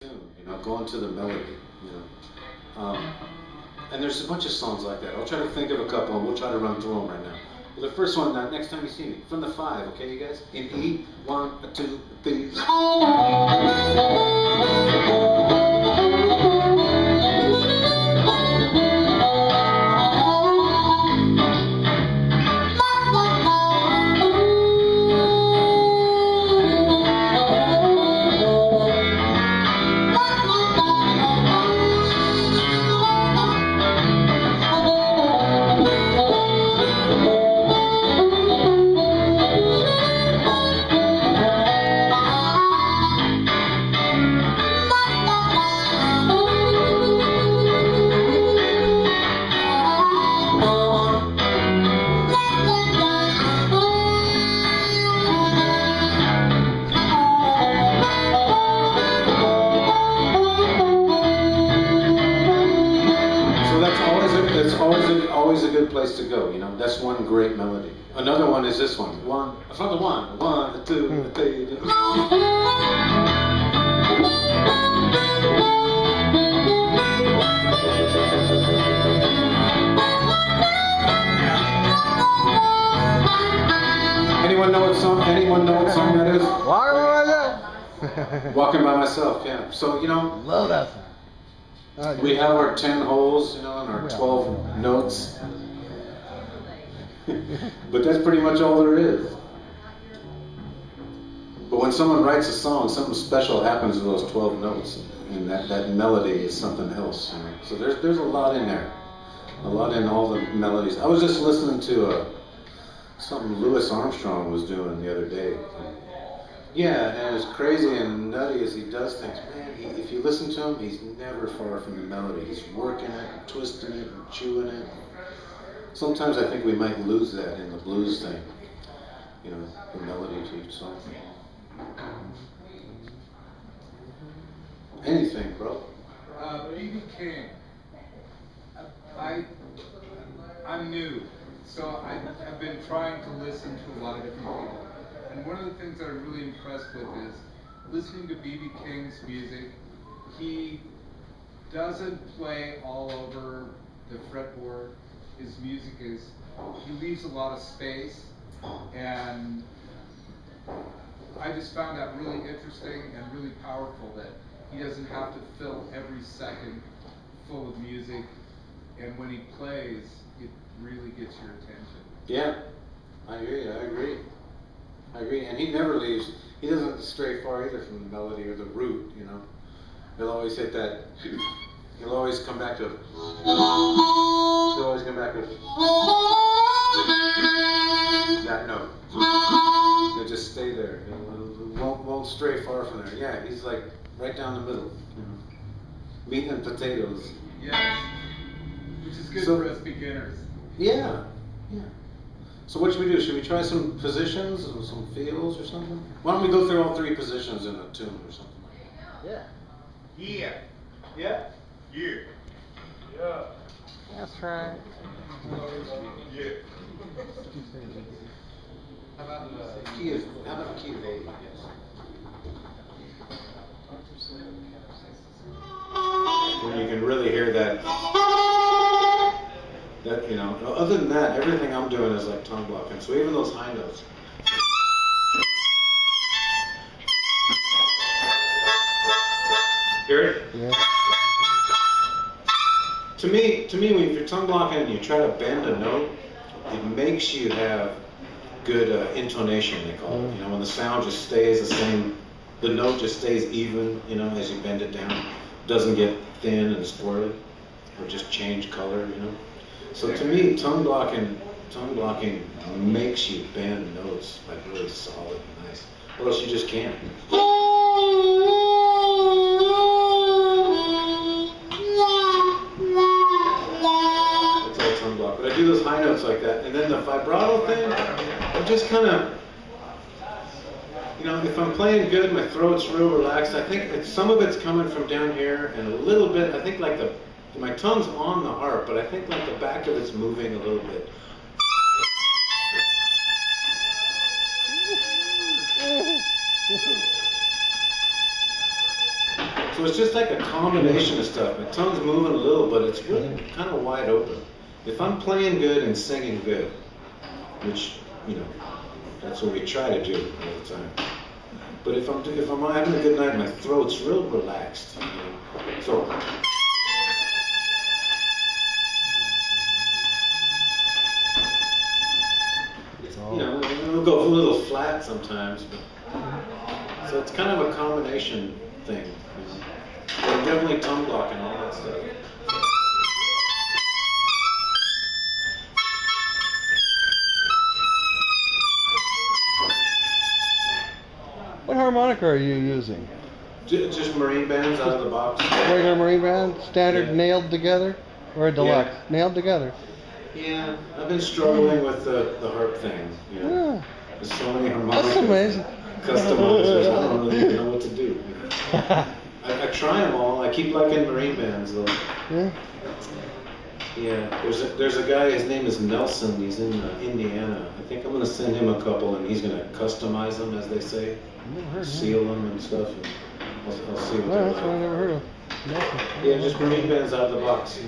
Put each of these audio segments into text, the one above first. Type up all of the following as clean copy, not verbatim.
You know, going to the melody, you know. And there's a bunch of songs like that. I'll try to think of a couple, and we'll try to run through them right now. The first one, next time you see me, from the 5, okay, you guys? In E, 1, 2, 3. Always a good place to go, you know. That's one great melody. Another one is this one. From the 1, 1, 2, 3. Anyone know what song? Anyone know what song that is? Walking by Myself. Yeah. So you know. Love that song. We have our 10 holes, you know, and our 12 notes. But that's pretty much all there is. But when someone writes a song, something special happens to those 12 notes. And that melody is something else. You know? So there's a lot in there. A lot in all the melodies. I was just listening to something Louis Armstrong was doing the other day. Yeah, and as crazy and nutty as he does things, man, if you listen to him, he's never far from the melody. He's working it, and twisting it, and chewing it. Sometimes I think we might lose that in the blues thing, you know, the melody to each song. Anything, bro. B.B. King. I'm new, so I've been trying to listen to a lot of different people. And one of the things that I'm really impressed with is listening to B.B. King's music. He doesn't play all over the fretboard. His music he leaves a lot of space, and I just found that really interesting and really powerful that he doesn't have to fill every second full of music, and when he plays, it really gets your attention. Yeah, I agree. I agree, and he never leaves. He doesn't stray far either from the melody or the root, you know. He'll always hit that. He'll always come back to. He'll always come back to that note. He'll just stay there. He won't stray far from there. Yeah, he's like right down the middle. You know. Meat and potatoes. Yes, which is good for us beginners. Yeah, yeah. So what should we do? Should we try some positions and some feels or something? Why don't we go through all 3 positions in a tune or something? Yeah. Yeah. Yeah? Yeah. Yeah. That's right. Yeah. How about the key of A, yes. When you can really hear that, you know, other than that, everything I'm doing is like tongue blocking. So even those high notes. Hear it? Yeah. To me, when you're tongue blocking and you try to bend a note, it makes you have good intonation, they call it. You know, when the sound just stays the same, the note just stays even, you know, as you bend it down. Doesn't get thin and squirrely, or just change color, you know. So to me, tongue blocking makes you bend notes like really solid and nice, or else you just can't. That's all tongue block. But I do those high notes like that, and then the vibrato thing, I just kind of, you know, if I'm playing good, my throat's real relaxed. I think some of it's coming from down here, and a little bit, I think like my tongue's on the harp, but I think like the back of it's moving a little bit. So it's just like a combination of stuff. My tongue's moving a little, but it's really kind of wide open. If I'm playing good and singing good, which, you know, that's what we try to do all the time. But if I'm having a good night, my throat's real relaxed. You know? So. You know, it'll go a little flat sometimes, but so it's kind of a combination thing. You know? But definitely tongue blocking all that stuff. What harmonica are you using? Just marine bands out of the box. Regular marine band, standard, Yeah. nailed together, or a deluxe? Yeah. Nailed together. Yeah, I've been struggling with the harp thing. You know? Yeah. There's so many harmonicas. That's amazing. Customizers, I don't really even know what to do. I try them all. I keep liking marine bands though. Yeah. Yeah, there's a guy, his name is Nelson, he's in Indiana. I think I'm going to send him a couple and he's going to customize them, as they say. Seal them and stuff. And I'll see what Well, they're that's what I like. never heard of. Yeah, just marine bands out of the box.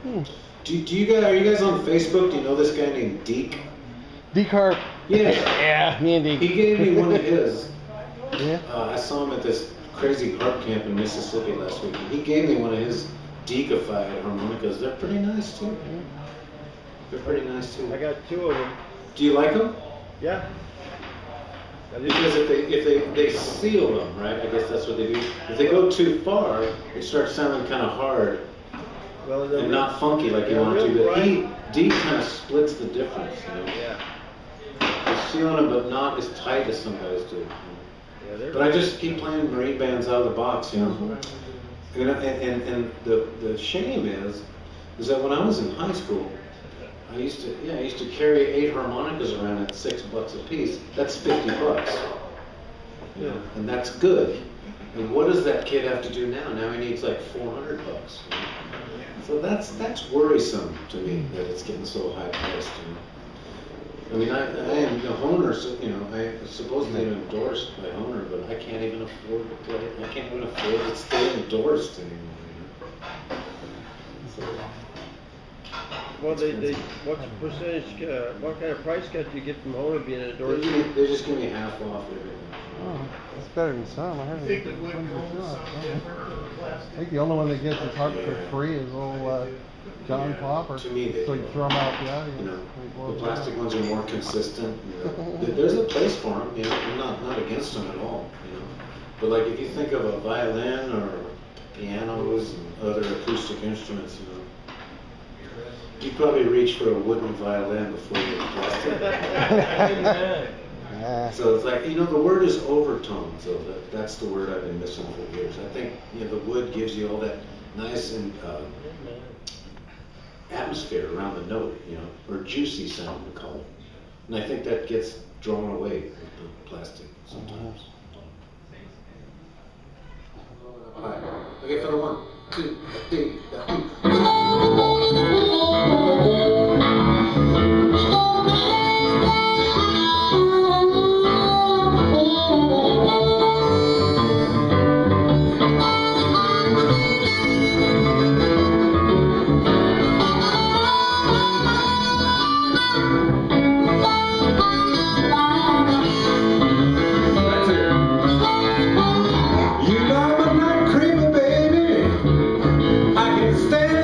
Hmm. Do you guys, are you guys on Facebook? Do you know this guy named Deke? Deke Harp. Yeah. Yeah, me and Deke. He gave me one of his. Yeah. I saw him at this crazy harp camp in Mississippi last week. And he gave me one of his Dekified harmonicas. They're pretty nice too. They're pretty nice too. I got 2 of them. Do you like them? Yeah. Because if they seal them, right? I guess that's what they do. If they go too far, it starts sounding kind of hard Well, and not funky like you want it to. But D kind of splits the difference. You know? Yeah. They're sealing them, but not as tight as some guys do. Yeah, they're But I just keep playing marine bands out of the box, you know. And the shame is that when I was in high school, I used to carry 8 harmonicas around at $6 a piece. That's $50. You know, and that's good. And what does that kid have to do now? Now he needs like $400. You know? So that's worrisome to me that it's getting so high priced. You know? I mean, I am Hohner, you know, I supposedly endorsed by Hohner, but I can't even afford to play it. I can't even afford to stay endorsed anymore. You know? So, Well, what's the percentage? What kind of price cut do you get from Hohner being endorsed? they just give me half off everything. Oh, that's better than some. I heard Think the wood goes something different or I plastic? think the only one that gets his harp for free is old John Yeah, Popper. to me, they so you do. throw them out the audience. You know, when he the blows plastic it ones are more consistent. You know. There's a place for them. You know, I'm not against them at all. You know, but like if you think of a violin or pianos and other acoustic instruments, you know, you'd probably reach for a wooden violin before you plastic. out. So it's like, you know, the word is overtone. So that's the word I've been missing for years. I think, you know, the wood gives you all that nice and atmosphere around the note, you know, or juicy sound we call it. And I think that gets drawn away with the plastic sometimes. Okay, for the 1, 2, 3. You know I'm not creepy, baby. I can stand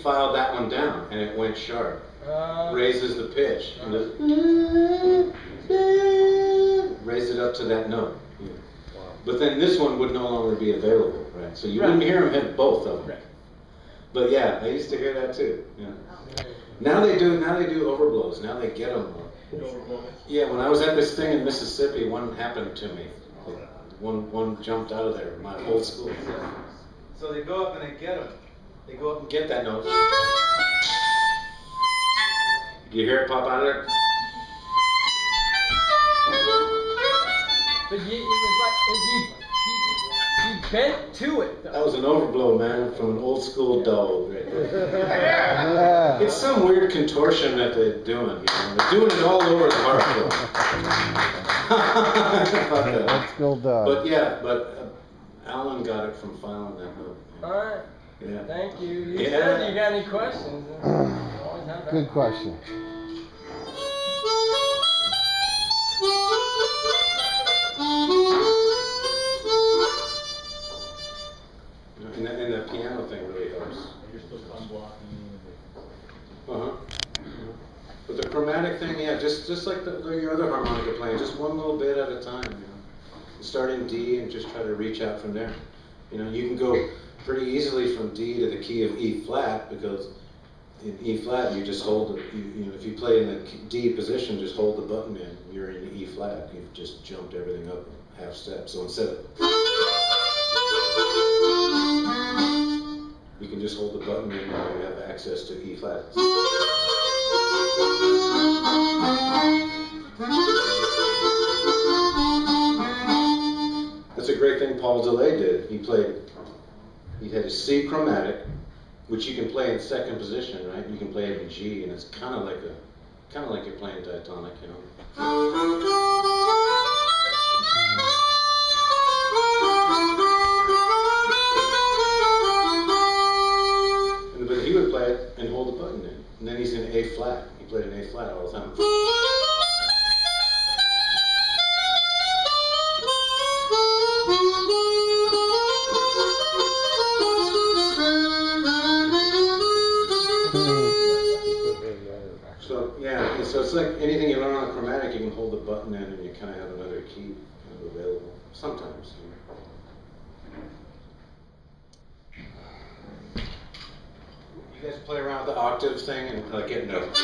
filed that one down, and it went sharp. Raises the pitch. And raise it up to that note. But then this one would no longer be available, right? So you wouldn't hear him hit both of them. Right. But yeah, I used to hear that too. Yeah. Now they do overblows. Now they get them more. Yeah, when I was at this thing in Mississippi, one happened to me. One jumped out of there. My old school. So they go up and they get them. They go up and get that note. Do you hear it pop out of there? But it was like he bent to it. Though. That was an overblow, man, from an old school dog. Right there. Yeah. It's some weird contortion that they're doing. You know? They're doing it all over the harp. Let's go dog. But yeah, Alan got it from filing that note. All right. Yeah. Thank you. You said you got any questions? Always have that. Good question. And the piano thing really helps. You're still unblocking. Uh-huh. But the chromatic thing, yeah, just like your other harmonica playing, just one little bit at a time, you know. Start in D and just try to reach out from there. You know, you can go pretty easily from D to the key of E flat, because in E flat you just hold it, you know, if you play in the D position, just hold the button in, you're in E flat, you've just jumped everything up half step. So instead of, you can just hold the button in and you have access to E flat. That's a great thing Paul DeLay did. He had a C chromatic, which you can play in second position, right? You can play it in G, and it's kind of like you're playing diatonic, you know. But he would play it and hold the button in, and then he's in A flat. He played in A flat all the time. So yeah, so it's like anything you learn on a chromatic, you can hold the button in and you kind of have another key kind of available sometimes. You guys play around with the octave thing and get notes.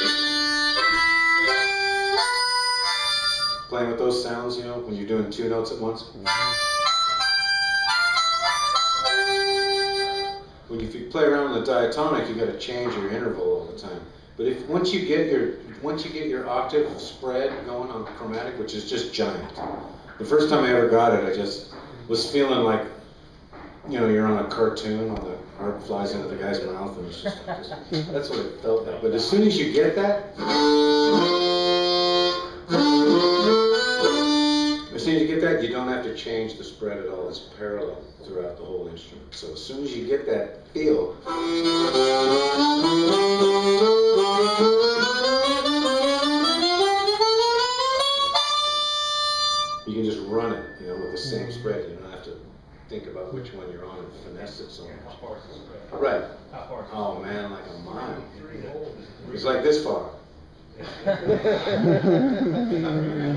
Playing with those sounds, you know, when you're doing two notes at once. When if you play around with the diatonic, you got to change your interval all the time. But if once you get your octave spread going on chromatic, which is just giant. The first time I ever got it, I just was feeling like, you know, you're on a cartoon when the harp flies into the guy's mouth, and it's just that's what it felt like. But as soon as you get that, you don't have to change the spread at all. It's parallel throughout the whole instrument. So as soon as you get that feel, you can just run it, you know, with the same spread. You don't have to think about which one you're on and finesse it so much. How far is the spread? Right. How far is the Oh man, like a mile. It's like this far. It's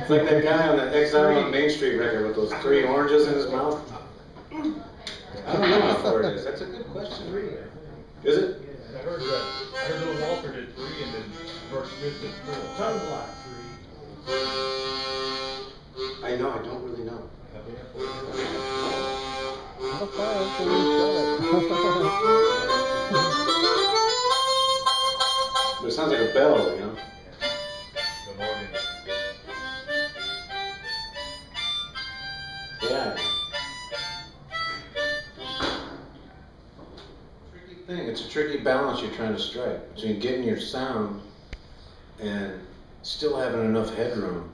like that guy on the Exile on Main Street record with those 3 oranges in his mouth. I don't know how far it is. That's a good question. Is it? I heard little Walter did 3 and then Bert Smith did 4. Tongue block 3. I know, I don't really know. But it sounds like a bell, you know? Yeah. Tricky thing. It's a tricky balance you're trying to strike between getting your sound and still having enough headroom,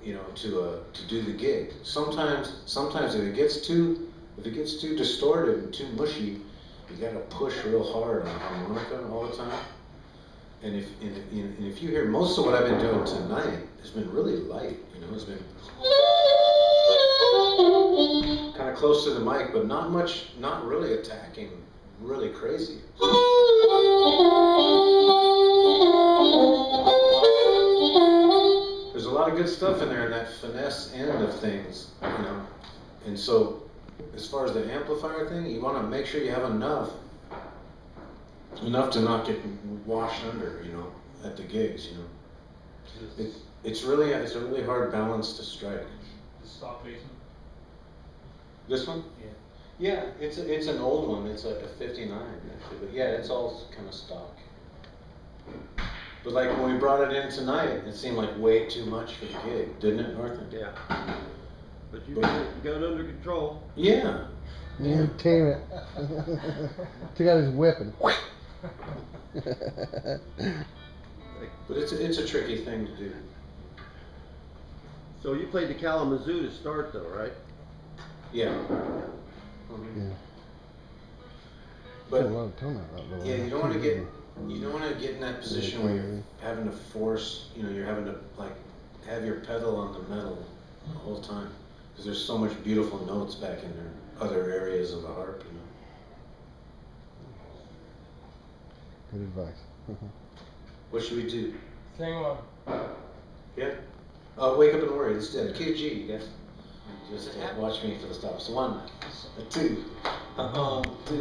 you know, to do the gig. Sometimes if it gets too distorted and too mushy, you gotta push real hard on harmonica all the time. And if you hear most of what I've been doing tonight has been really light, you know, it's been kind of close to the mic, but not much, not really attacking, really crazy. There's a lot of good stuff in there in that finesse end of things, you know. And so, as far as the amplifier thing, you want to make sure you have enough to not get washed under, you know, at the gigs, you know. It's a really hard balance to strike. The stock basement. This one? Yeah. Yeah, it's an old one. It's like a '59 actually, but yeah, it's all kind of stock. But like when we brought it in tonight, it seemed like way too much for the gig, didn't it, Northern? Yeah. But you got it under control. Yeah. You tame it. Took out his whip and. But it's a tricky thing to do. So you played the Kalamazoo to start, though, right? Yeah. Yeah. But a lot of tone out there. yeah, you don't want to get in that position where you're having to force, you know, you're having to like have your pedal on the metal the whole time, because there's so much beautiful notes back in there, other areas of the harp, you know. Good advice. What should we do? Sing one. Yeah. Wake Up and Worry. Let's do it. QG. Yeah. Just watch me for the stops. 1, 2, 2.